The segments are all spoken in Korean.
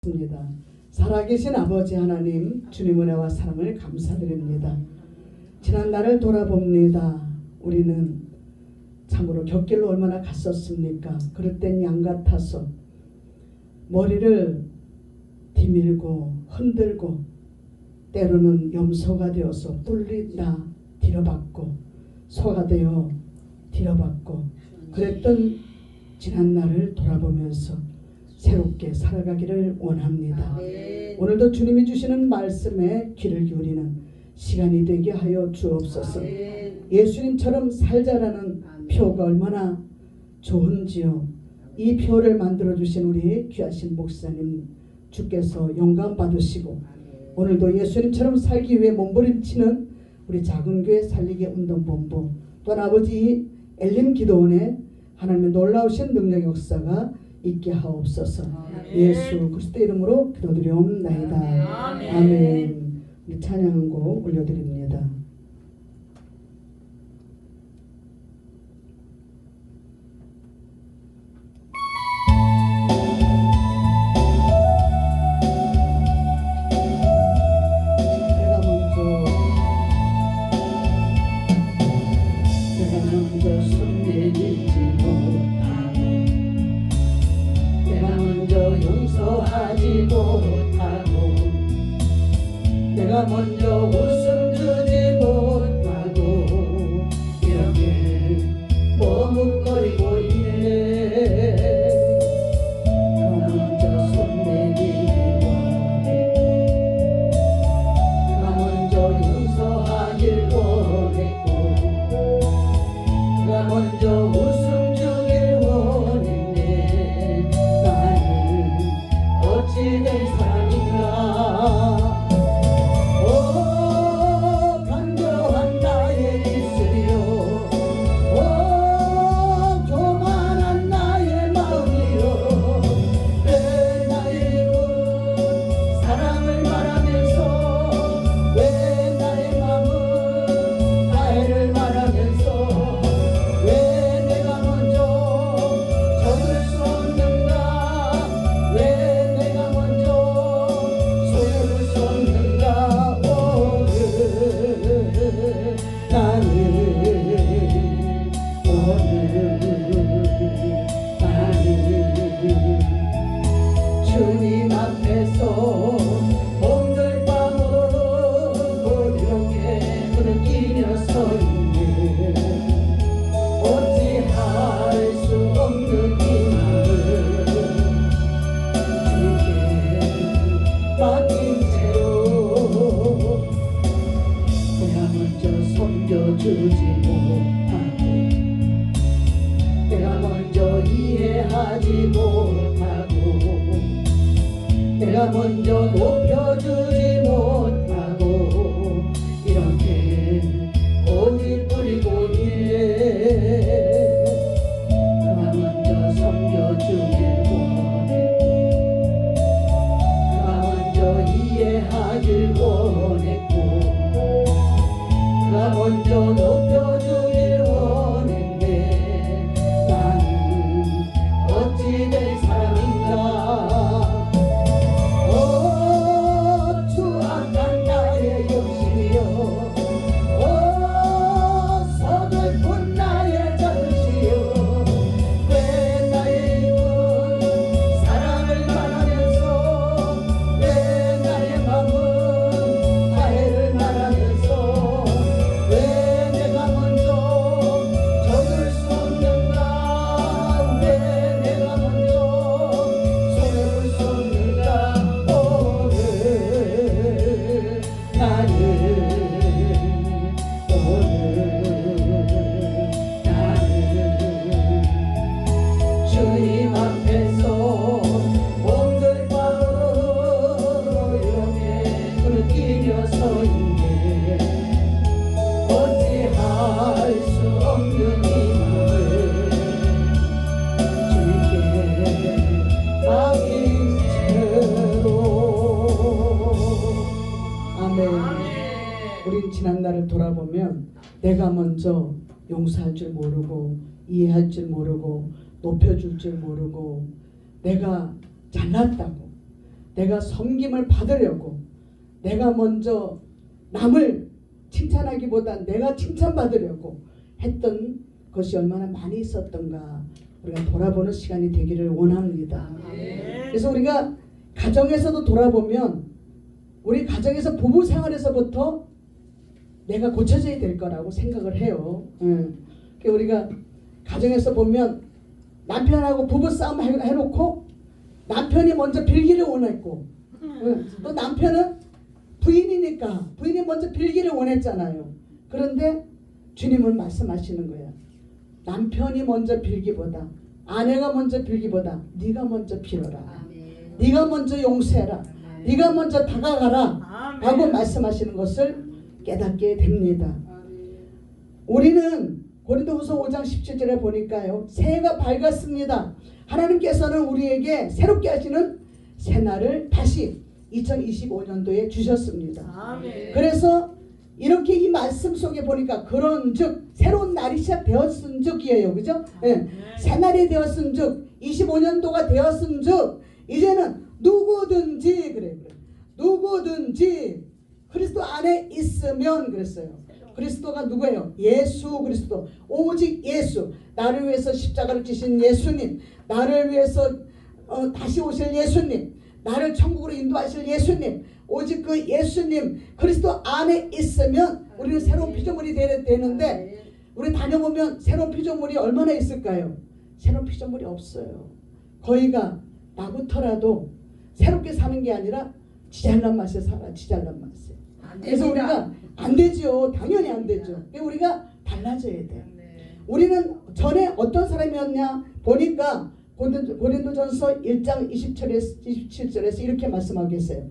입니다. 살아계신 아버지 하나님, 주님 은혜와 사랑을 감사드립니다. 지난 날을 돌아봅니다. 우리는 참으로 곁길로 얼마나 갔었습니까? 그럴 땐 양 같아서 머리를 디밀고 흔들고 때로는 염소가 되어서 뚫린다 뒤로받고 소가 되어 뒤로받고 그랬던 지난 날을 돌아보면서 새롭게 살아가기를 원합니다. 오늘도 주님이 주시는 말씀에 귀를 기울이는 시간이 되게 하여 주옵소서. 예수님처럼 살자라는 표가 얼마나 좋은지요. 이 표를 만들어주신 우리 귀하신 목사님 주께서 영감 받으시고 오늘도 예수님처럼 살기 위해 몸부림치는 우리 작은교회 살리기 운동본부 또한 아버지 엘림 기도원에 하나님의 놀라우신 능력 역사가 있게 하옵소서. 예수 그리스도 이름으로 기도드리옵나이다. 아멘. 우리 찬양곡 올려드립니다. 내가 먼저 웃음 주지 못하고 이렇게 머뭇거리고 있네. 내가 먼저 손 내밀기 원해. 내가 먼저 용서하길 원했고 내가 먼저 웃음 주길 원했네. 나는 어찌 된 사람인가. 주님 앞에서 오늘 밤은 이렇게 부르짖어 서 있네. 어찌할 수 없는 이 마음을 주님께 맡긴 채로 내가 먼저 섬겨주지 못하고 내가 먼저 이해하지 못하고 내가 먼저 높여주지 못하고 이렇게 오직 뿌리고 있네. 내가 먼저 섬겨주길 원했고 내가 먼저 이해하길 원했고 내가 먼저 높여주길 원했네. 나는 어찌 될 사람인가. 주님 앞에서 오늘 밤은 이렇게 부르짖어 서 있네. 어찌할 수 없는 이 마음을 주님께 맡긴 채로. 아멘. 우린 지난 날을 돌아보면 내가 먼저 용서할 줄 모르고 이해할 줄 모르고 높여줄 줄 모르고 내가 잘났다고 내가 섬김을 받으려고 내가 먼저 남을 칭찬하기보다 내가 칭찬받으려고 했던 것이 얼마나 많이 있었던가 우리가 돌아보는 시간이 되기를 원합니다. 그래서 우리가 가정에서도 돌아보면 우리 가정에서 부부 생활에서부터 내가 고쳐져야 될 거라고 생각을 해요. 우리가 가정에서 보면 남편하고 부부 싸움 해놓고 남편이 먼저 빌기를 원했고 또 남편은 부인이니까 부인이 먼저 빌기를 원했잖아요. 그런데 주님은 말씀하시는 거야. 남편이 먼저 빌기보다 아내가 먼저 빌기보다 네가 먼저 빌어라. 네가 먼저 용서해라. 네가 먼저 다가가라 라고 말씀하시는 것을 깨닫게 됩니다. 우리는 고린도후서 5장 17절에 보니까요. 새해가 밝았습니다. 하나님께서는 우리에게 새롭게 하시는 새날을 다시 2025년도에 주셨습니다. 그래서 이렇게 이 말씀 속에 보니까 그런즉 새로운 날이 시작되었은즉이에요. 그죠? 네. 새날이 되었은즉 25년도가 되었은즉 이제는 누구든지 그래. 누구든지 그리스도 안에 있으면 그랬어요. 그리스도가 누구예요? 예수 그리스도. 오직 예수. 나를 위해서 십자가를 지신 예수님. 나를 위해서 다시 오실 예수님. 나를 천국으로 인도하실 예수님. 오직 그 예수님 그리스도 안에 있으면 우리는 새로운 피조물이 되는데 우리 다녀보면 새로운 피조물이 얼마나 있을까요? 새로운 피조물이 없어요. 거의가 나부터라도 새롭게 사는 게 아니라 지잘난 맛에 살아. 지잘난 맛에. 그래서 우리가 안 되죠. 당연히 안 되죠. 우리가 달라져야 돼요. 우리는 전에 어떤 사람이었냐 보니까 고린도전서 1장 27절에서 이렇게 말씀하고 계세요.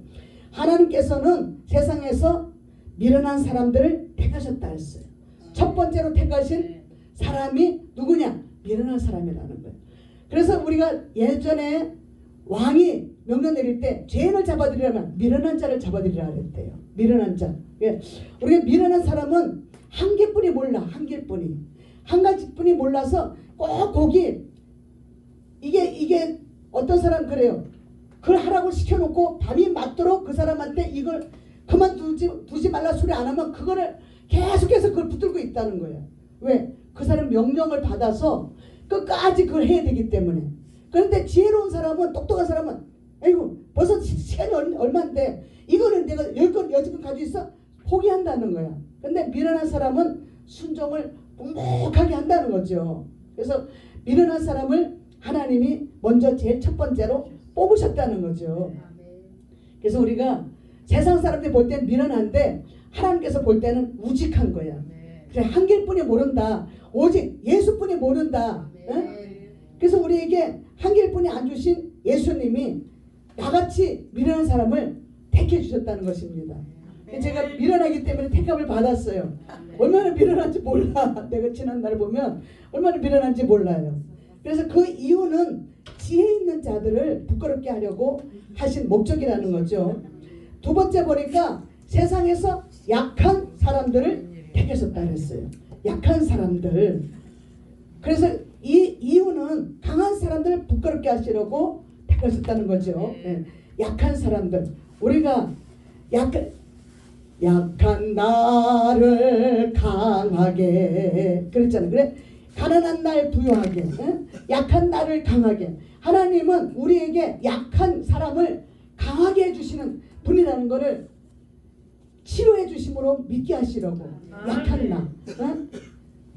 하나님께서는 세상에서 미련한 사람들을 택하셨다 했어요. 첫 번째로 택하신 사람이 누구냐? 미련한 사람이라는 거예요. 그래서 우리가 예전에 왕이 명령 내릴 때 죄인을 잡아들이려면 미련한 자를 잡아들이라 그랬대요. 미련한 자. 우리가 미련한 사람은 한 개뿐이 몰라. 한 개뿐이. 한 가지뿐이 몰라서 꼭 거기 이게 어떤 사람 그래요. 그걸 하라고 시켜놓고 밤이 맞도록 그 사람한테 이걸 두지 말라 소리 안 하면 그거를 계속해서 그걸 붙들고 있다는 거예요. 왜? 그 사람 명령을 받아서 끝까지 그걸 해야 되기 때문에. 그런데 지혜로운 사람은 똑똑한 사람은 아이고 벌써 시간이 얼마인데 이거는 내가 10건 여지껏 가지고 있어? 포기한다는 거야. 근데 미련한 사람은 순종을 묵묵하게 한다는 거죠. 그래서 미련한 사람을 하나님이 먼저 제일 첫 번째로 뽑으셨다는 거죠. 그래서 우리가 세상 사람들이 볼 때는 미련한데 하나님께서 볼 때는 우직한 거야. 그래 한 길뿐이 모른다. 오직 예수뿐이 모른다. 그래서 우리에게 한 길뿐이 안 주신 예수님이 나같이 미련한 사람을 택해 주셨다는 것입니다. 제가 미련하기 때문에 택함을 받았어요. 얼마나 미련한지 몰라. 내가 지난날 보면 얼마나 미련한지 몰라요. 그래서 그 이유는 지혜 있는 자들을 부끄럽게 하려고 하신 목적이라는 거죠. 두 번째 보니까 세상에서 약한 사람들을 택하셨다 그랬어요. 약한 사람들. 그래서 이 이유는 강한 사람들을 부끄럽게 하시려고 택하셨다는 거죠. 네. 약한 사람들. 우리가 약한 나를 강하게 그랬잖아요. 그래? 가난한 날 부유하게, 약한 나를 강하게. 하나님은 우리에게 약한 사람을 강하게 해주시는 분이라는 것을 치료해 주심으로 믿게 하시려고. 약한 나,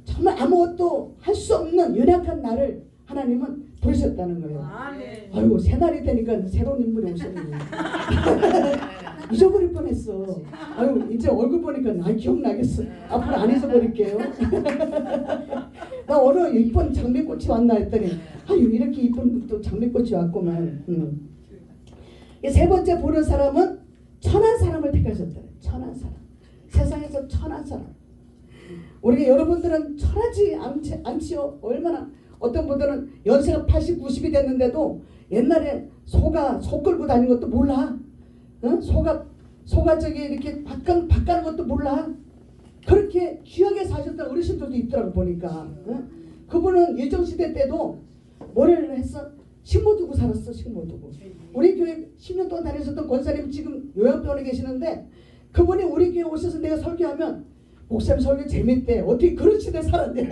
정말 아무것도 할 수 없는 연약한 나를 하나님은 부르셨다는 거예요. 아이고 새날이 되니까 새로운 인물이 오셨네요. 잊어버릴 뻔했어. 아유 이제 얼굴 보니까 기억나겠어. 앞으로 안 잊어버릴게요. 나 어느 이쁜 장미꽃이 왔나 했더니 아유 이렇게 이쁜 또 장미꽃이 왔구만. 세 번째 보는 사람은 천한 사람을 택하셨다. 천한 사람. 세상에서 천한 사람. 우리 여러분들은 천하지 않지요. 얼마나 어떤 분들은 연세가 80, 90이 됐는데도 옛날에 소 끌고 다니는 것도 몰라. 소가 저기 이렇게 바꾸는 것도 몰라. 그렇게 귀하게 사셨던 어르신들도 있더라고 보니까. 그분은 일정시대 때도 뭐를 했어? 식모 두고 살았어. 식모 두고. 우리 교회 10년 동안 다니셨던 권사님 지금 요양병원에 계시는데 그분이 우리 교회 오셔서 내가 설교하면 목사님 설교 재밌대. 어떻게 그런 시대에 살았냐.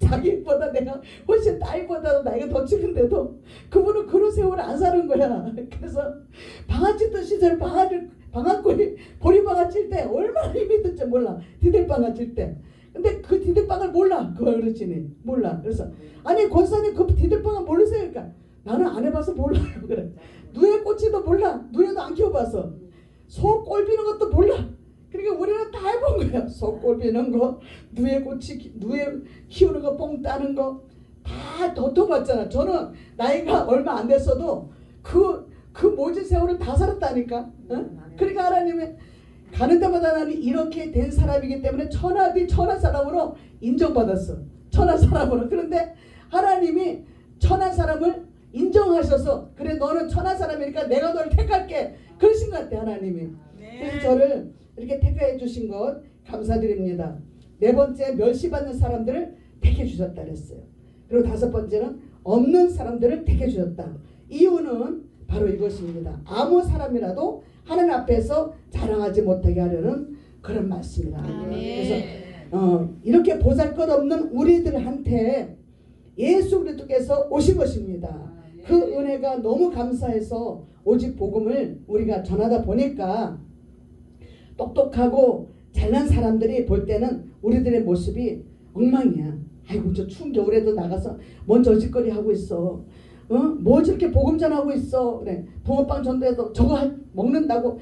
자기보다 내가 훨씬 딸보다 나이가 더 찍은데도 그분은 그런 세월을 안 사는 거야. 그래서 방아 찢던 시절 방앗골이 보리방아 찔 때 얼마나 힘이 든지 몰라. 디딜방아 찔 때. 근데 그 디딜방을 몰라. 그 어르신이 몰라. 그래서 아니 권사님 그 디딜방아 모르세요? 그러니까 나는 안 해봐서 몰라요. 그래. 누에 꽂지도 몰라. 누에도 안 키워봐서. 소 꼴비는 것도 몰라. 그러니까 우리는 다 해본 거야. 소 꼴비는 거, 누에 키우는 거, 뽕 따는 거 다 도토봤잖아. 저는 나이가 얼마 안 됐어도 그 모진 세월을 다 살았다니까. 어? 그러니까 하나님이 가는 데마다 나는 이렇게 된 사람이기 때문에 천하 사람으로 인정받았어. 천하 사람으로. 그런데 하나님이 천하 사람을 인정하셔서 그래 너는 천하 사람이니까 내가 너를 택할게. 그러신 것 같아 하나님이. 그래서 저를 이렇게 택해 주신 것 감사드립니다. 네 번째 멸시받는 사람들을 택해 주셨다 그랬어요. 그리고 다섯 번째는 없는 사람들을 택해 주셨다. 이유는 바로 이것입니다. 아무 사람이라도 하나님 앞에서 자랑하지 못하게 하려는 그런 말씀이다. 그래서 이렇게 보잘것없는 우리들한테 예수 그리스도께서 오신 것입니다. 그 은혜가 너무 감사해서 오직 복음을 우리가 전하다 보니까 똑똑하고 잘난 사람들이 볼 때는 우리들의 모습이 엉망이야. 아이고 저 추운 겨울에도 나가서 뭔 저짓거리 하고 있어. 뭐 저렇게 복음 전하고 있어. 그래. 붕어빵 전도해도 저거 먹는다고.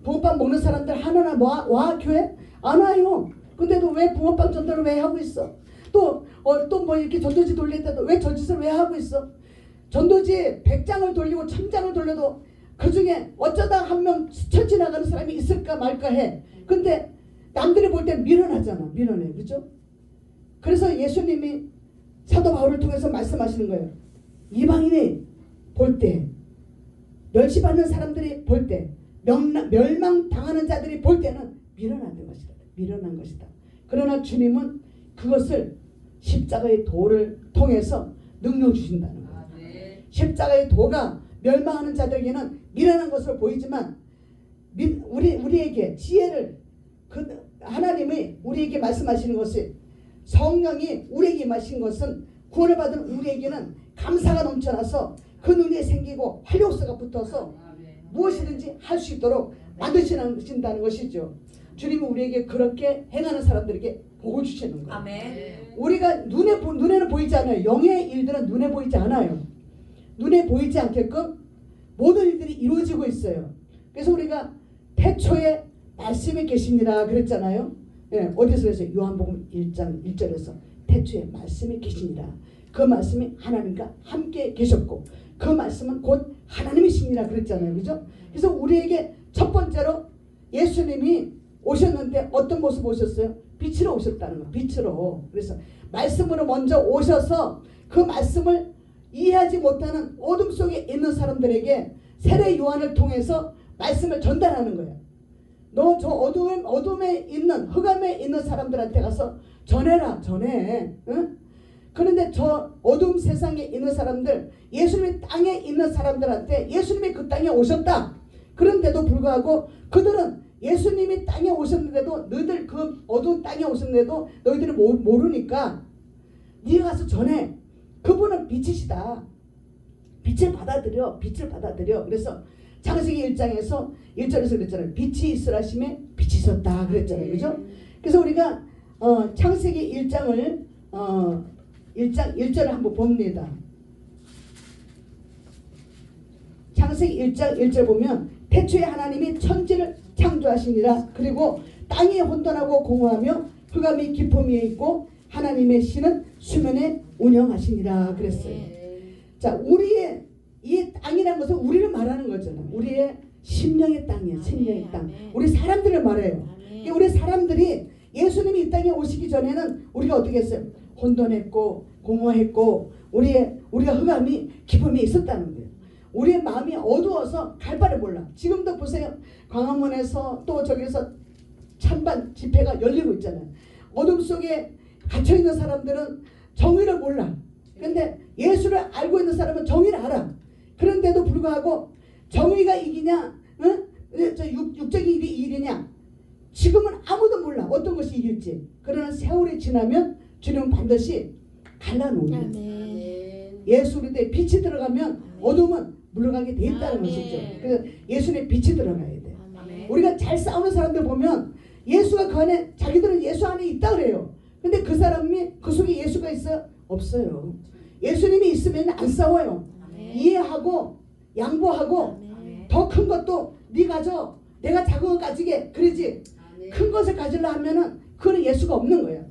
붕어빵 먹는 사람들 하나나 와 교회? 안 와요. 근데도 왜 붕어빵 전도를 왜 하고 있어? 또 뭐 이렇게 전도지 돌릴 때도 왜 저 짓을 왜 하고 있어? 전도지 100장을 돌리고 1000장을 돌려도 그 중에 어쩌다 한 명 스쳐 지나가는 사람이 있을까 말까 해. 근데 남들이 볼 땐 미련하잖아. 미련해. 그죠? 그래서 예수님이 사도 바울을 통해서 말씀하시는 거예요. 이방인이 볼 때, 멸시받는 사람들이 볼 때, 멸망당하는 자들이 볼 때는 미련한 것이다. 미련한 것이다. 그러나 주님은 그것을 십자가의 도를 통해서 능력 주신다는 거예요. 십자가의 도가 멸망하는 자들에게는 미련한 것으로 보이지만 우리에게 지혜를 하나님이 우리에게 말씀하시는 것이 성령이 우리에게 마신 것은 구원을 받은 우리에게는 감사가 넘쳐나서 그 눈에 생기고 활력소가 붙어서 무엇이든지 할 수 있도록 만드신다는 것이죠. 주님이 우리에게 그렇게 행하는 사람들에게 복을 주시는 거예요. 아멘. 우리가 눈에는 보이지 않아요. 영의 일들은 눈에 보이지 않아요. 눈에 보이지 않게끔 모든 일들이 이루어지고 있어요. 그래서 우리가 태초에 말씀이 계시니라 그랬잖아요. 예, 어디서 그랬어요? 요한복음 1장 1절에서 태초에 말씀이 계시니라. 그 말씀이 하나님과 함께 계셨고 그 말씀은 곧 하나님이시니라 그랬잖아요. 그죠? 그래서 우리에게 첫 번째로 예수님이 오셨는데 어떤 모습 오셨어요? 빛으로 오셨다는 거. 빛으로. 그래서 말씀으로 먼저 오셔서 그 말씀을 이해하지 못하는 어둠 속에 있는 사람들에게 세례 요한을 통해서 말씀을 전달하는 거예요. 너 저 어둠에 있는 흑암에 있는 사람들한테 가서 전해라. 전해. 응? 그런데 저 어둠 세상에 있는 사람들, 예수님의 땅에 있는 사람들한테 예수님이 그 땅에 오셨다. 그런데도 불구하고 그들은 예수님이 땅에 오셨는데도 너희들 그 어두운 땅에 오셨는데도 너희들이 모르니까 네가 가서 전해. 그분은 빛이시다. 빛을 받아들여. 빛을 받아들여. 그래서 창세기 1장에서 1절에서 그랬잖아요. 빛이 있으라 하심에 빛이 있었다 그랬잖아요. 그죠? 그래서 우리가 창세기 1장을 1장 1절을 한번 봅니다. 창세기 1장 1절 보면 태초에 하나님이 천지를 창조하시니라. 그리고 땅이 혼돈하고 공허하며 흑암이 깊음 위에 있고 하나님의 신은 수면에 운영하시니라 그랬어요. 자, 우리의 이 땅이라는 것은 우리를 말하는 거잖아요. 우리의 심령의 땅이에요. 심령의 땅. 우리 사람들을 말해요. 우리 사람들이 예수님이 이 땅에 오시기 전에는 우리가 어떻게 했어요? 혼돈했고 공허했고 우리가 흑암이 깊음이 있었다는 거예요. 우리의 마음이 어두워서 갈 바를 몰라. 지금도 보세요. 광화문에서 또 저기서 찬반 집회가 열리고 있잖아요. 어둠 속에 갇혀있는 사람들은 정의를 몰라. 근데 예수를 알고 있는 사람은 정의를 알아. 그런데도 불구하고 정의가 이기냐, 육적인 일이 이기냐, 지금은 아무도 몰라 어떤 것이 이길지. 그러나 세월이 지나면 주님은 반드시 갈라놓는. 예수 그리스도의 빛이 들어가면 어둠은 물러가게 돼 있다는 것이죠. 그래서 예수의 빛이 들어가야 돼. 우리가 잘 싸우는 사람들 보면 예수가 그 안에, 자기들은 예수 안에 있다 그래요. 근데 그 사람이 그 속에 예수가 있어요? 없어요. 예수님이 있으면 안 싸워요. 이해하고 양보하고 더 큰 것도 네 가져, 내가 작은 거 가지게, 그러지. 큰 것을 가지려 하면은 그거는 예수가 없는 거야.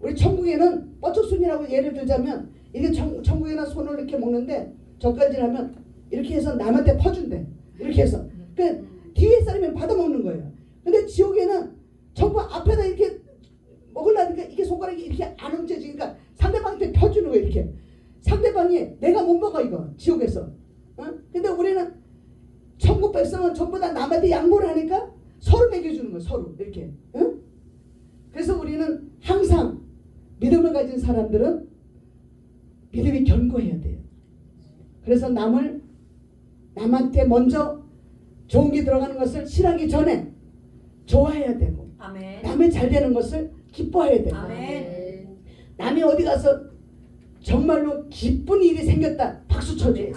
우리 천국에는 뻐쩍순이라고 예를 들자면, 이게 천국에는 손을 이렇게 먹는데 젓갈질 하면 이렇게 해서 남한테 퍼준대. 이렇게 해서. 그 뒤에 사람이 받아먹는 거예요. 근데 지옥에는 전부 앞에다 이렇게 먹으려니까 이게 손가락이 이렇게 안 얹어지니까 상대방한테 펴주는 거예요. 이렇게. 상대방이 내가 못 먹어 이거 지옥에서. 근데 우리는 천국 백성은 전부 다 남한테 양보를 하니까 서로 먹여주는 거예요. 서로 이렇게. 그래서 우리는 항상 믿음을 가진 사람들은 믿음이 견고해야 돼요. 그래서 남한테 먼저 좋은 게 들어가는 것을 싫어하기 전에 좋아해야 되고, 남의 잘 되는 것을 기뻐해야 되고, 남이 어디 가서 정말로 기쁜 일이 생겼다 박수 쳐줘야지.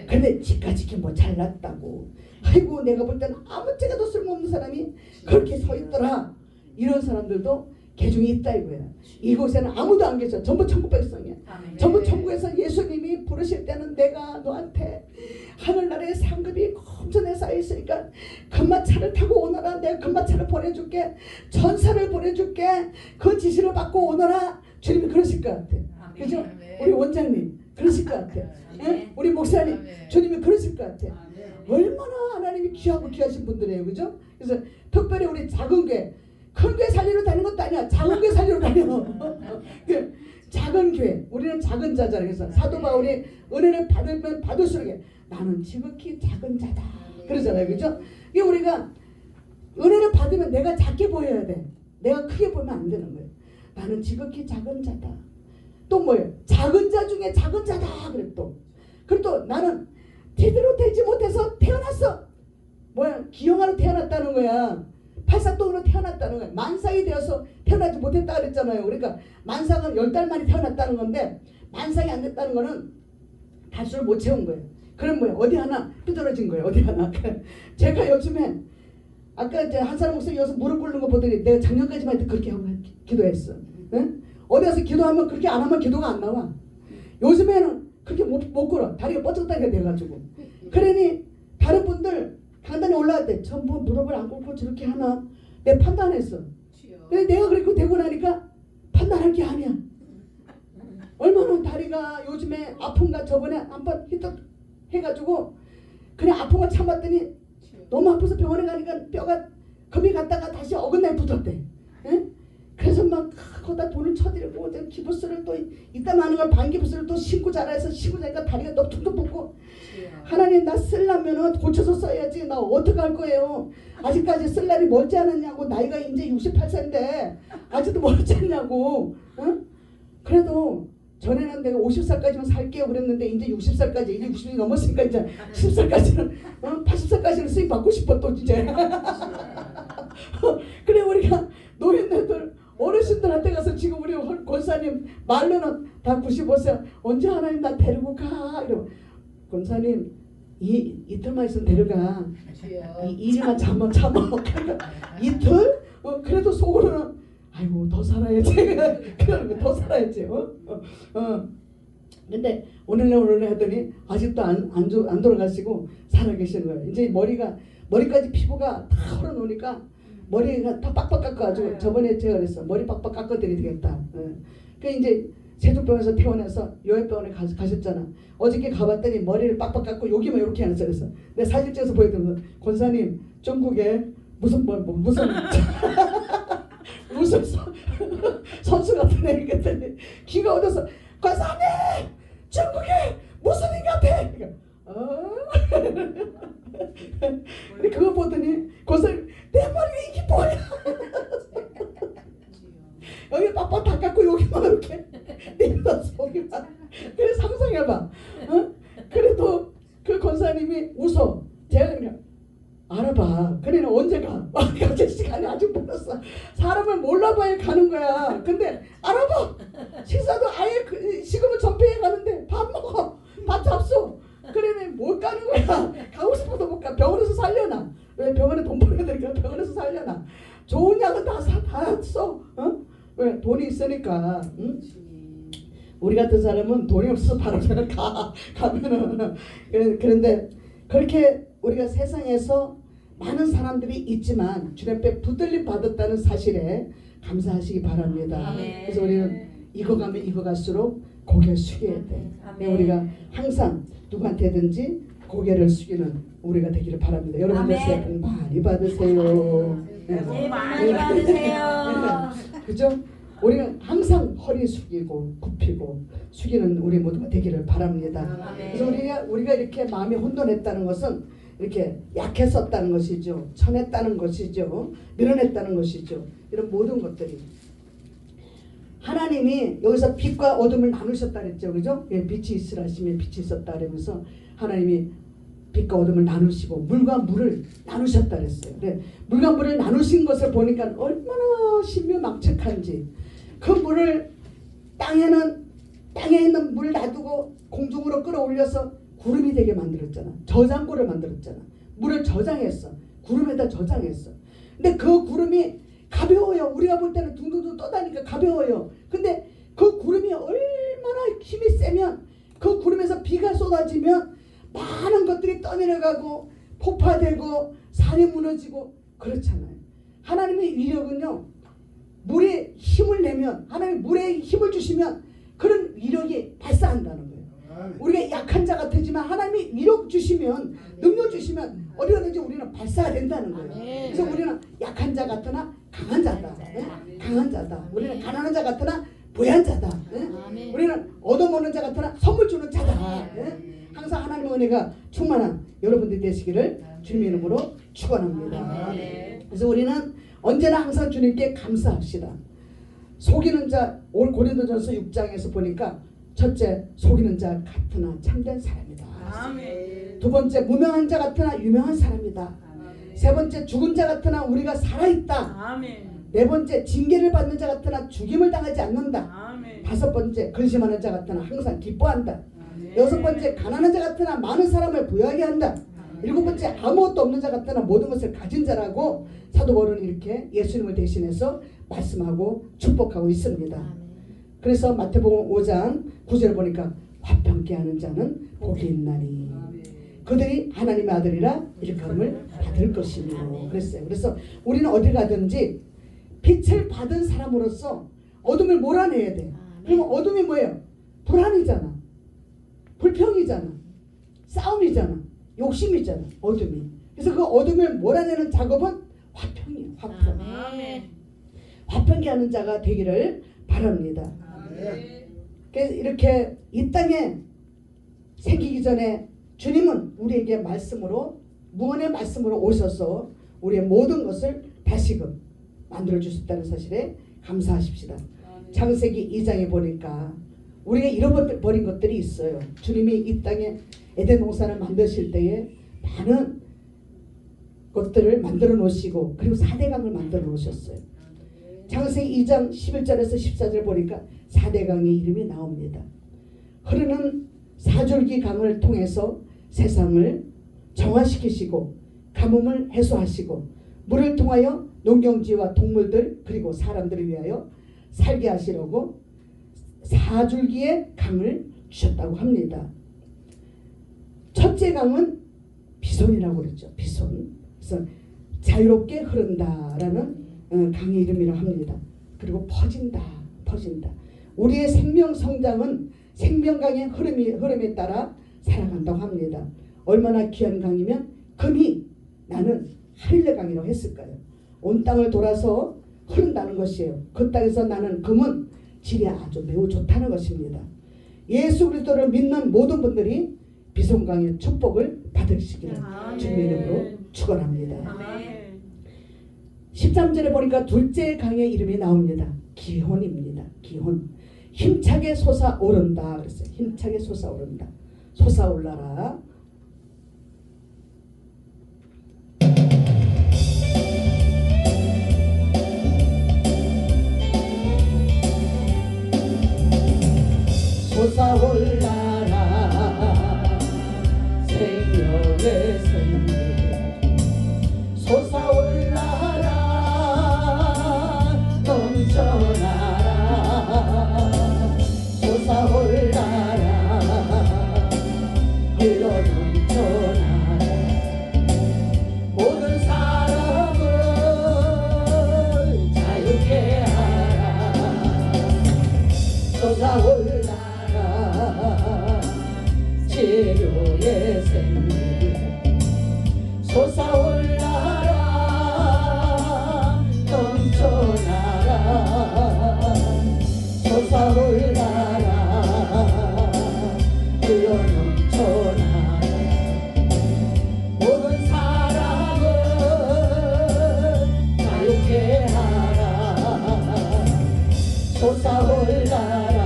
근데 지까지게 뭐 잘났다고, 아이고 내가 볼 때는 아무 짝에도 쓸모없는 사람이 그렇게 서 있더라, 이런 사람들도 개중이 있다 이거야. 이곳에는 아무도 안 계셔. 전부 천국 백성이야. 전부 천국에서 예수님이 부르실 때는 내가 너한테 하늘나라의 상급이 엄청나게 쌓여있으니까 금마차를 타고 오너라, 내가 금마차를 보내줄게, 전사를 보내줄게, 그 지시를 받고 오너라. 주님이 그러실 것 같아. 그죠? 우리 원장님 그러실 것 같아. 우리 목사님 주님이 그러실 것 같아. 얼마나 하나님이 귀하고 귀하신 분들이에요. 그죠? 그래서 특별히 우리 작은 교회, 큰 교회 살리러 다니는 것도 아니야. 작은 교회 살리러 다녀. 그 작은 교회, 우리는 작은 자잖아요. 그래서 사도 바울이 은혜를 받으면 받을수록 나는 지극히 작은 자다 그러잖아요. 그죠? 이게 우리가 은혜를 받으면 내가 작게 보여야 돼. 내가 크게 보면 안 되는 거예요. 나는 지극히 작은 자다. 또 뭐예요? 작은 자 중에 작은 자다 그래. 그리고 또 나는 제대로 되지 못해서 태어났어. 뭐야? 기형아로 태어났다는 거야. 팔삭동으로 태어났다는 거야. 만삭이 되어서 태어나지 못했다 그랬잖아요. 그러니까 만삭은 10달 만에 태어났다는 건데, 만삭이 안 됐다는 거는 달수를 못 채운 거예요. 그럼 뭐야? 어디 하나 삐뚤어진 거예요. 어디 하나. 제가 요즘에 아까 이제 한 사람 목소리 여기서 무릎 꿇는 거 보더니 내가 작년까지만 해도 그렇게 기도했어. 응? 어디 가서 기도하면 그렇게 안 하면 기도가 안 나와. 요즘에는 그렇게 못 꿇어. 다리가 뻗쩍다리가 돼가지고. 그러니 다른 분들 강단에 올라갈 때 전부 무릎을 안 꿇고 저렇게 하나, 내가 판단했어. 근데 내가 그렇게 되고 나니까 판단할 게 아니야. 얼마나 다리가 요즘에 아픈가. 저번에 한번 히터 해가지고 그냥 아픈 거 참았더니 너무 아파서 병원에 가니까 뼈가 금이 갔다가 다시 어긋나게 붙었대. 응? 그래서 막 거기다 돈을 쳐드리고 기부스를 또 이따 많은 걸 반기부스를 또 신고 자라해서 신고 자니까 다리가 너무 툭툭 붙고, 하나님 나 쓰려면은 고쳐서 써야지. 나 어떡할 거예요. 아직까지 쓸 날이 멀지 않았냐고. 나이가 이제 68세인데 아직도 멀지 않냐고. 응? 그래도 전에는 내가 50살까지만 살게요 그랬는데 이제 60살까지, 이제 60이 넘었으니까 이제 10살까지는 80살까지는 수입 받고 싶어 또 이제. 그래 우리가 노인네들 어르신들한테 가서 지금 우리 권사님 말로는 다 95세 언제 하나님 나 데리고 가 이러고, 권사님 이틀만 있으면 데려가. 일만 참아. 이틀? 그래도 속으로는 아이고 더 살아야지. 그러는 더 살아야지. 근데 오늘날 하더니 아직도 안 돌아가시고 살아계시는 거예요. 이제 머리까지 피부가 다 헐어놓으니까 머리가 다 빡빡 깎아가지고, 저번에 제가 그랬어. 머리 빡빡 깎아드려야 되겠다. 그 이제 세종병원에서 퇴원해서 요양병원에 가셨잖아. 어저께 가봤더니 머리를 빡빡 깎고 여기만 이렇게 하는 그랬어. 내가 사진 찍어서 보여드리면서 권사님 중국에 무슨 무슨 선수 같은 애 그랬더니 귀가 어려서 권사님 중국에 무슨 애 같아. 근데 그거 보더니 권사님 내 머리가 이게 뭐야. 여기 빡빡 다 깎고 여기만 이렇게 내려다 속에 그래서 상상해봐. 어? 그래도 그 권사님이 웃어. 제가 그냥 알아봐. 그래는 언제 가? 갑자기 시간이 아직 멀었어. 사람을 몰라봐야 가는 거야. 근데 알아봐. 식사도 아예 지금은 전폐해 가는데 밥 먹어. 밥 잡수. 그래는 못 가는 거야. 가고 싶어도 못 가. 병원에서 살려나. 왜 병원에 돈 벌어야 되니까 병원에서 살려나. 좋은 약은 다 써. 어? 왜 돈이 있으니까. 응? 우리 같은 사람은 돈이 없어서 바로 그냥 가면은 그런데 그렇게 우리가 세상에서 많은 사람들이 있지만 주님 앞에 붙들림 받았다는 사실에 감사하시기 바랍니다. 아멘. 그래서 우리는 익어가면 익어갈수록 고개를 숙여야 돼. 아멘. 우리가 항상 누구한테든지 고개를 숙이는 우리가 되기를 바랍니다. 여러분들 아멘. 새해 복 많이 받으세요. 네. 복 많이 받으세요. 그죠? 우리는 항상 허리 숙이고 굽히고 숙이는 우리 모두가 되기를 바랍니다. 아멘. 그래서 우리가 이렇게 마음이 혼돈했다는 것은 이렇게 약했었다는 것이죠. 천했다는 것이죠. 밀어냈다는 것이죠. 이런 모든 것들이 하나님이 여기서 빛과 어둠을 나누셨다 그랬죠. 그죠? 예, 빛이 있으라 하시면 빛이 있었다 그러면서 하나님이 빛과 어둠을 나누시고 물과 물을 나누셨다 그랬어요. 네, 물과 물을 나누신 것을 보니까 얼마나 신묘막측한지. 그 물을 땅에 있는 물 놔두고 공중으로 끌어올려서 구름이 되게 만들었잖아. 저장고를 만들었잖아. 물을 저장했어. 구름에다 저장했어. 근데 그 구름이 가벼워요. 우리가 볼 때는 둥둥둥 떠다니까 가벼워요. 근데 그 구름이 얼마나 힘이 세면 그 구름에서 비가 쏟아지면 많은 것들이 떠내려가고 폭파되고 산이 무너지고 그렇잖아요. 하나님의 위력은요. 물에 힘을 내면 하나님 물에 힘을 주시면 그런 위력이 발사한다는 거예요. 우리가 약한 자 같지만 하나님이 위력 주시면 능력 주시면 어디 가든지 우리는 발사가 된다는 거예요. 그래서 우리는 약한 자 같으나 강한 자다. 예? 강한 자다. 우리는 가난한 자 같으나 부유한 자다. 예? 우리는 얻어먹는 자 같으나 선물 주는 자다. 예? 항상 하나님의 은혜가 충만한 여러분들이 되시기를 주님의 이름으로 축원합니다. 그래서 우리는 언제나 항상 주님께 감사합시다. 속이는 자, 올 고린도전서 6장에서 보니까 첫째, 속이는 자 같으나 참된 사람이다. 아멘. 두 번째, 무명한 자 같으나 유명한 사람이다. 아멘. 세 번째, 죽은 자 같으나 우리가 살아있다. 아멘. 네 번째, 징계를 받는 자 같으나 죽임을 당하지 않는다. 아멘. 다섯 번째, 근심하는 자 같으나 항상 기뻐한다. 아멘. 여섯 번째, 가난한 자 같으나 많은 사람을 부유하게 한다. 일곱 번째, 아무것도 없는 자 같으나 모든 것을 가진 자라고 사도 바울은 이렇게 예수님을 대신해서 말씀하고 축복하고 있습니다. 그래서 마태복음 5장 9절 보니까 화평케 하는 자는 복이 있나니 그들이 하나님의 아들이라 일컬음을 받을 것이며 그랬어요. 그래서 우리는 어디 가든지 빛을 받은 사람으로서 어둠을 몰아내야 돼. 그러면 어둠이 뭐예요? 불안이잖아. 불평이잖아. 싸움이잖아. 욕심이잖아. 어둠이. 그래서 그 어둠을 몰아내는 작업은 화평이에요. 화평. 화평케 하는 자가 되기를 바랍니다. 그래서 이렇게 이 땅에 생기기 전에 주님은 우리에게 말씀으로 무언의 말씀으로 오셔서 우리의 모든 것을 다시금 만들어 주셨다는 사실에 감사하십시다. 창세기 2장에 보니까 우리가 잃어버린 것들이 있어요. 주님이 이 땅에 에덴 동산을 만드실 때에 많은 것들을 만들어 놓으시고 그리고 4대강을 만들어 놓으셨어요. 창세기 2장 11절에서 14절 보니까 4대강의 이름이 나옵니다. 흐르는 사줄기 강을 통해서 세상을 정화시키시고 가뭄을 해소하시고 물을 통하여 농경지와 동물들 그리고 사람들을 위하여 살게 하시려고 4줄기의 강을 주셨다고 합니다. 첫째 강은 비손이라고 그러죠. 비손. 그래서 자유롭게 흐른다라는 강의 이름이라고 합니다. 그리고 퍼진다. 우리의 생명 성장은 생명강의 흐름에 따라 살아간다고 합니다. 얼마나 귀한 강이면 금이 나는 하릴레 강이라고 했을까요? 온 땅을 돌아서 흐른다는 것이에요. 그 땅에서 나는 금은 질이 아주 매우 좋다는 것입니다. 예수 그리스도를 믿는 모든 분들이 비손강의 축복을 받으시기를 주님의 이름으로 축원합니다. 13절에 보니까 둘째 강의 이름이 나옵니다. 기혼입니다. 기혼. 힘차게 솟아오른다 그랬어요. 힘차게 솟아오른다. 솟아올라라. 솟아올라라 생명의 생명 솟아올라라 넘쳐나라 솟아올라라 흘러 넘쳐나라 모든 사람을 자유케 하라 솟아올라라 치료의 생명 솟아올라라 넘쳐나라 솟아올라라 흘러 넘쳐나라 모든 사람을 자유케 하라 솟아올라라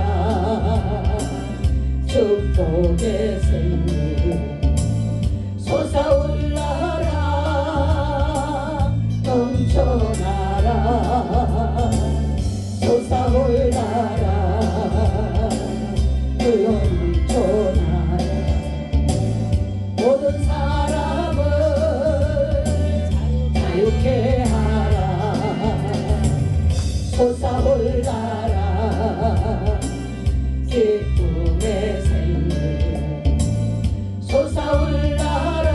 축복의 생명 솟아올라라 넘쳐나라 솟아올라라 흘러 넘쳐나라 모든 사람을 자유케 하라 솟아올라라 기쁨의 생명 솟아올라라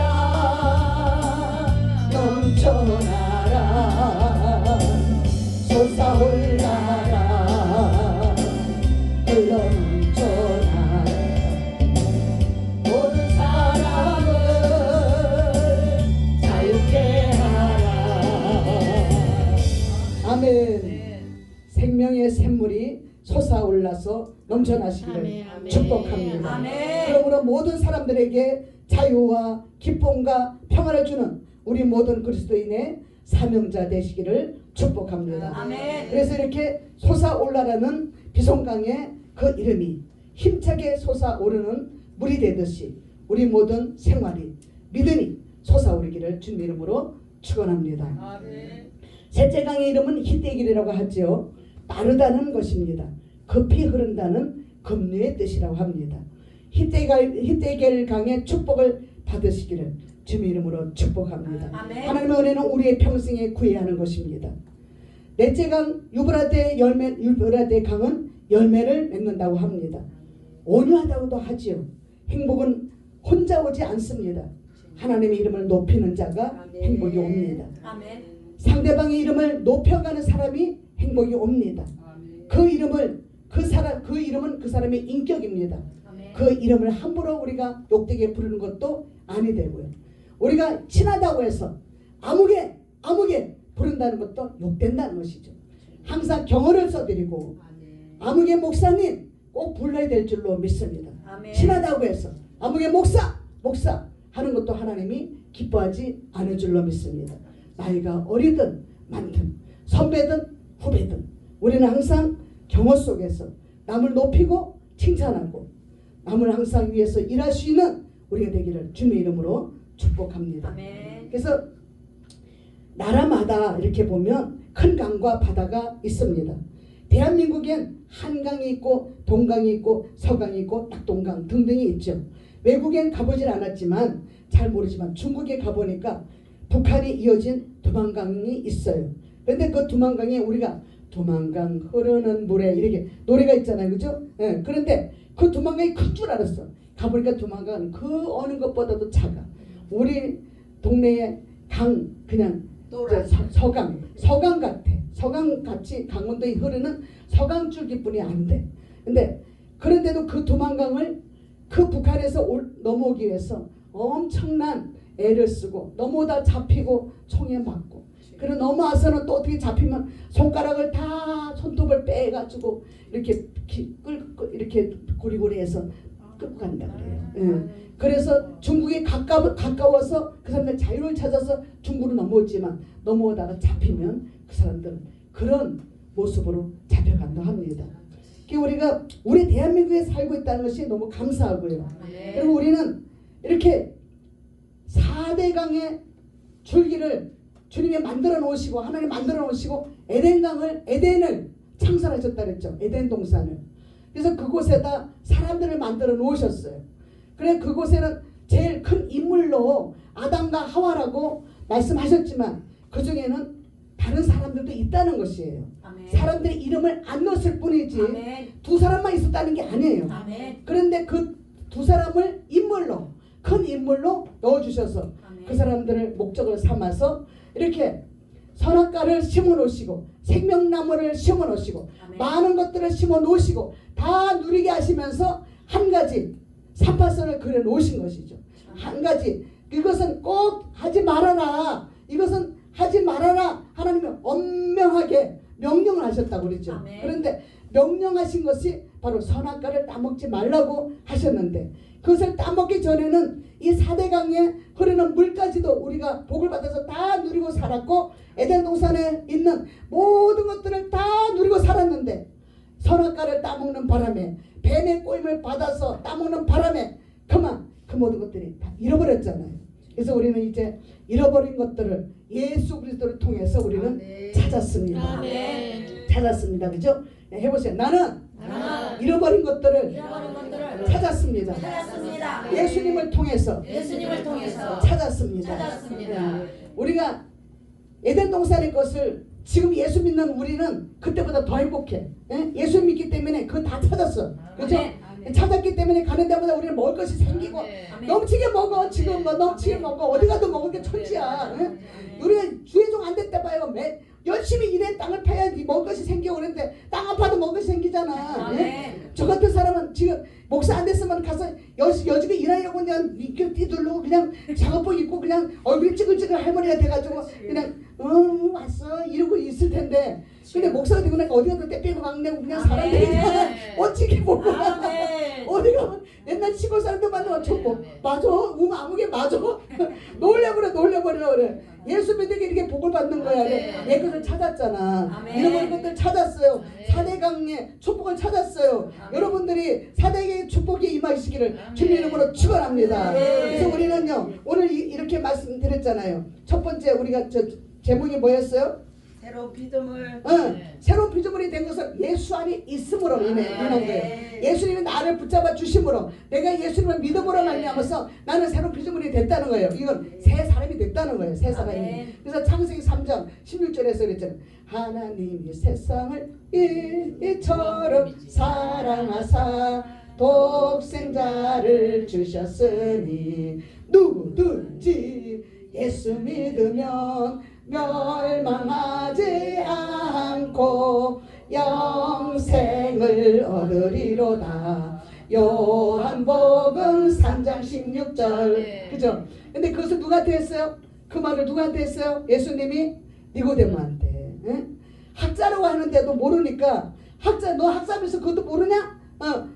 넘쳐나라 솟아올라라 흘러 넘쳐나라 모든 사람을 자유케 하라. 아멘. 생명의 샘물이 솟아올라서 넘쳐나시기를 아멘, 아멘. 축복합니다. 아멘. 그러므로 모든 사람들에게 자유와 기쁨과 평화를 주는 우리 모든 그리스도인의 사명자 되시기를 축복합니다. 아멘. 그래서 이렇게 솟아올라라는 비송강의 그 이름이 힘차게 솟아오르는 물이 되듯이 우리 모든 생활이 믿음이 솟아오르기를 주님 이름으로 축원합니다. 셋째 강의 이름은 희대길이라고 하죠. 빠르다는 것입니다. 급히 흐른다는 급류의 뜻이라고 합니다. 희대길 강의 축복을 받으시기를 주님 이름으로 축복합니다. 아멘. 하나님의 은혜는 우리의 평생에 구해야 하는 것입니다. 넷째 강 유브라데 강은 열매를 맺는다고 합니다. 온유하다고도 하지요. 행복은 혼자 오지 않습니다. 하나님의 이름을 높이는 자가 행복이 옵니다. 아멘. 상대방의 이름을 높여가는 사람이 행복이 옵니다. 그 이름은 그 사람의 인격입니다. 아멘. 그 이름을 함부로 우리가 욕되게 부르는 것도 아니 되고요. 우리가 친하다고 해서 아무개 부른다는 것도 욕된다는 것이죠. 항상 경어를 써드리고 아무개 목사님 꼭 불러야 될 줄로 믿습니다. 아멘. 친하다고 해서 아무개 목사 하는 것도 하나님이 기뻐하지 않을 줄로 믿습니다. 나이가 어리든 많든 선배든 후배든 우리는 항상 경어 속에서 남을 높이고 칭찬하고 남을 항상 위해서 일할 수 있는 우리가 되기를 주님의 이름으로 축복합니다. 아멘. 그래서 나라마다 이렇게 보면 큰 강과 바다가 있습니다. 대한민국엔 한강이 있고 동강이 있고 서강이 있고 낙동강 등등이 있죠. 외국엔 가보질 않았지만 잘 모르지만 중국에 가보니까 북한이 이어진 두만강이 있어요. 그런데 그 두만강에 우리가 두만강 흐르는 물에 이렇게 노래가 있잖아요. 그죠? 예, 그런데 그 두만강이 큰 줄 알았어. 가보니까 두만강은 그 어느 것보다도 작아. 우리 동네에 강 그냥 서강 같아. 서강 같이 강원도에 흐르는 서강줄기뿐이 안 돼. 근데 그런데도 그 두만강을 그 북한에서 넘어오기 위해서 엄청난 애를 쓰고 넘어오다 잡히고 총에 맞고 그리고 넘어와서는 또 어떻게 잡히면 손가락을 다 손톱을 빼가지고 이렇게 이렇게 고리고리해서 끌고 간다 그래요. 예. 그래서 중국에 가까워서 그 사람들 자유를 찾아서 중국으로 넘어오지만 넘어오다가 잡히면 그 사람들은 그런 모습으로 잡혀간다 합니다. 우리가 우리 대한민국에 살고 있다는 것이 너무 감사하고요. 네. 그리고 우리는 이렇게 4대강의 줄기를 주님이 만들어 놓으시고 하나님 만들어 놓으시고 에덴을 창설하셨다 그랬죠. 에덴 동산을. 그래서 그곳에다 사람들을 만들어 놓으셨어요. 그래 그곳에는 제일 큰 인물로 아담과 하와라고 말씀하셨지만 그 중에는 다른 사람들도 있다는 것이에요. 아멘. 사람들의 이름을 안 넣었을 뿐이지 아멘. 두 사람만 있었다는 게 아니에요. 아멘. 그런데 그 두 사람을 큰 인물로 넣어주셔서 아멘. 그 사람들을 목적을 삼아서 이렇게 선악과를 심어 놓으시고 생명나무를 심어 놓으시고 아멘. 많은 것들을 심어 놓으시고 다 누리게 하시면서 한 가지 삼파선을 그려 놓으신 것이죠. 한 가지 이것은 꼭 하지 말아라. 이것은 하지 말아라. 하나님이 엄명하게 명령을 하셨다고 그러죠. 아멘. 그런데 명령하신 것이 바로 선악과를 따먹지 말라고 하셨는데 그것을 따먹기 전에는 이 4대강에 흐르는 물까지도 우리가 복을 받아서 다 누리고 살았고 에덴 동산에 있는 모든 것들을 다 누리고 살았는데 선악과를 따먹는 바람에 뱀의 꼬임을 받아서 따먹는 바람에 그만 그 모든 것들이 다 잃어버렸잖아요. 그래서 우리는 이제 잃어버린 것들을 예수 그리스도를 통해서 우리는 아멘. 찾았습니다. 아멘. 찾았습니다. 그죠? 네, 해보세요. 나는 잃어버린 것들을 잃어버린 것들을 찾았습니다. 찾았습니다. 예수님을 통해서 예수님을 통해서 찾았습니다. 찾았습니다. 우리가 에덴 동산의 것을 지금 예수 믿는 우리는 그때보다 더 행복해. 예? 예수 믿기 때문에 그거 다 찾았어. 그죠? 아멘. 찾았기 때문에 가는 데마다 우리는 먹을 것이 생기고 아멘. 넘치게 먹어. 지금 뭐 넘치게 먹어. 어디 가도 먹을 게 천지야. 예? 우리가 주의종 안 됐다 봐요. 열심히 일해 땅을 파야지 먹을 것이 생기고 그랬는데 땅 안 파도 먹을 것이 생기잖아. 예? 저 같은 사람은 지금 목사 안 됐으면 가서 여지껏 일하려고 그냥 이렇게 뛰들고 그냥 작업복 입고 그냥 얼굴이 찌글찌글 할머니가 돼가지고 그냥 왔어 이러고 있을 텐데 근데 목사가 되고 나니까 어디 가도 떼빼고 막 내고 그냥 사람들이 다 멋지게 보고 아멘. 어디 가면 옛날 시골 사람들 만나면 저뭐 맞아 아무게 맞아 놀려버려 그래 예수 믿으게 이렇게 복을 받는 거야 내 것을 찾았잖아 아멘. 잃어버린 것들 찾았어요 아멘. 4대강의 축복을 찾았어요 아멘. 여러분들이 4대강의 축복이 임하시기를 주님 이름으로 축원합니다. 아멘. 그래서 우리는요 오늘 이렇게 말씀드렸잖아요. 첫 번째 우리가 제목이 뭐였어요? 새로운 믿음을 새로운 피조물이 된 것은 예수 안에 있음으로 인한 거예요. 예수님이 나를 붙잡아 주심으로 내가 예수님을 믿음으로 말미암아서 나는 새로운 피조물이 됐다는 거예요. 이건 새 사람이 됐다는 거예요. 새 사람이. 아멘. 그래서 창세기 3장 16절에서 그랬잖아요. 하나님이 세상을 이처럼 사랑하사 독생자를 주셨으니 누구든지 예수 믿으면 멸망하지 않고 영생을 얻으리로다. 요한복음 3장 16절. 그죠? 근데 그것을 누구한테 했어요? 그 말을 누구한테 했어요? 예수님이 니고데모한테. 응? 학자라고 하는데도 모르니까 너 학자면서 그것도 모르냐?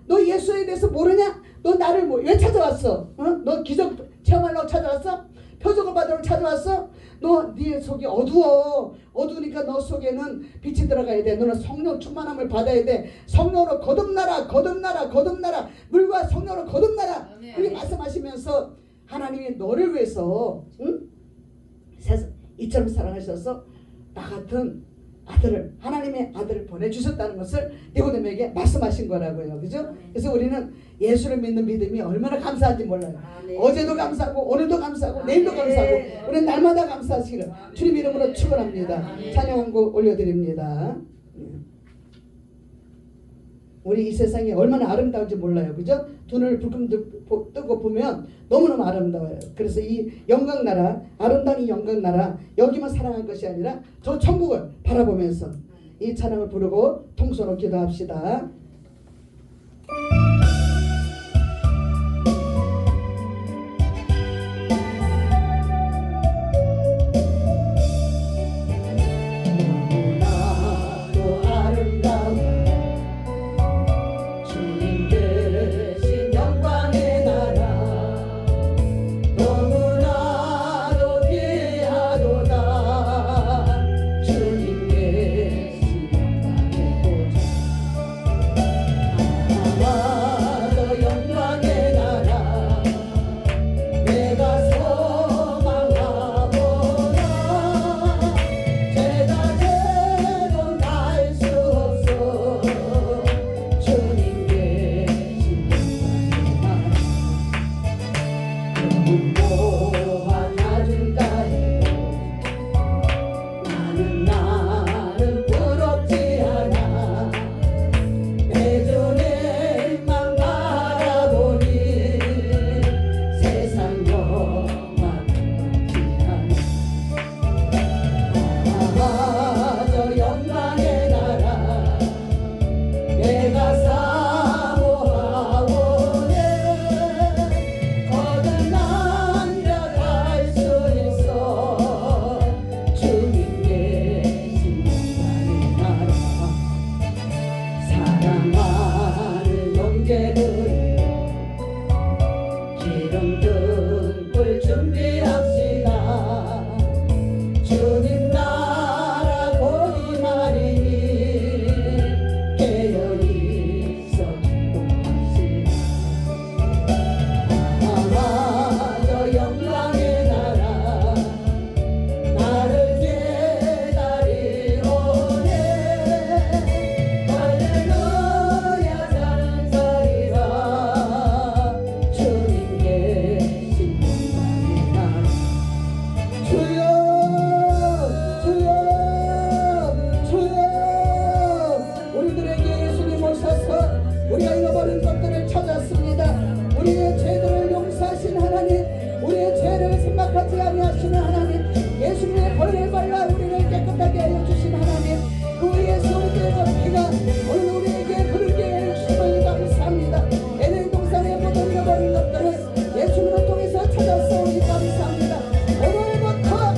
너 예수에 대해서 모르냐? 너 나를 왜 찾아왔어? 너 기적 체험하려고 찾아왔어? 표적을 받으러 찾아왔어? 네 속이 어두우니까 너 속에는 빛이 들어가야 돼. 너는 성령 충만함을 받아야 돼. 성령으로 거듭나라 물과 성령으로 거듭나라. 그렇게 말씀하시면서 하나님이 너를 위해서 이처럼 사랑하셔서 나 같은 아들을 하나님의 아들을 보내주셨다는 것을 니고데모에게 말씀하신 거라고요. 그죠? 그래서 우리는 예수를 믿는 믿음이 얼마나 감사한지 몰라요. 어제도 감사하고 오늘도 감사하고 내일도 감사하고 우리는 날마다 감사하시기를 주님 이름으로 축원합니다. 찬양 한 곡 올려드립니다. 우리 이 세상이 얼마나 아름다운지 몰라요. 그죠? 두 눈을 불금 뜨고 보면 너무너무 아름다워요. 그래서 이 영광나라 아름다운 이 영광나라 여기만 사랑한 것이 아니라 저 천국을 바라보면서 이 찬양을 부르고 통성으로 기도합시다. 예수님의 벌을 발라 우리를 깨끗하게 하여 주신 하나님, 그 예수 그리스도의 피가 오늘 우리에게 흐르게 주심을 감사합니다. 에덴 동산에 모든 잃어버린 것들을 예수님을 통해서 찾았사오니 감사합니다. 오늘부터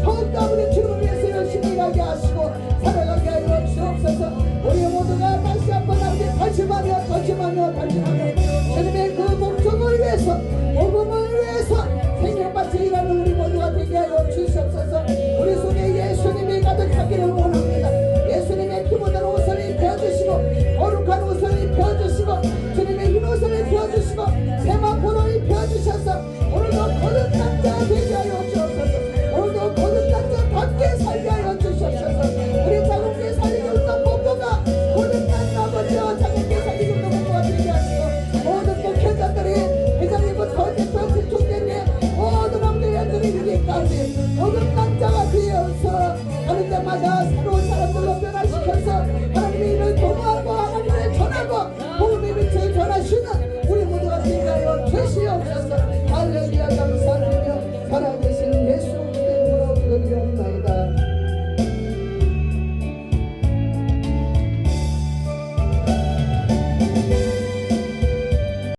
더욱더 우리 주님을 위해서 열심히 일하게 하시고 살아가게 하여 주옵소서. 우리 모두가 다시 한번 아버지 다짐하며 주님의 그 목적을 위해서, 복음을 위해서 생명같이 일하는 우리 모두가 되게 하여 주시옵소서. 우리 속에 예수님이 가득하기를 원합니다. 예수님의 피 묻은 옷을 입혀주시고 거룩한 옷을 입혀주시고 주님의 흰 옷을 입혀주시고 세마포를 입혀주셔서 오늘도 거듭난 자 되게 하여 주옵소서. 오늘도 거듭난 자답게 살게 하여 주시옵소서. 우리 작은게 살리고 있는 모두가 거듭난 아버지와 작은게 살리고 있는 모두가 되게 하시고 모든 목회자들이 회장님부터 대표 부총장님 모든 왕들이 이르기까지 거듭난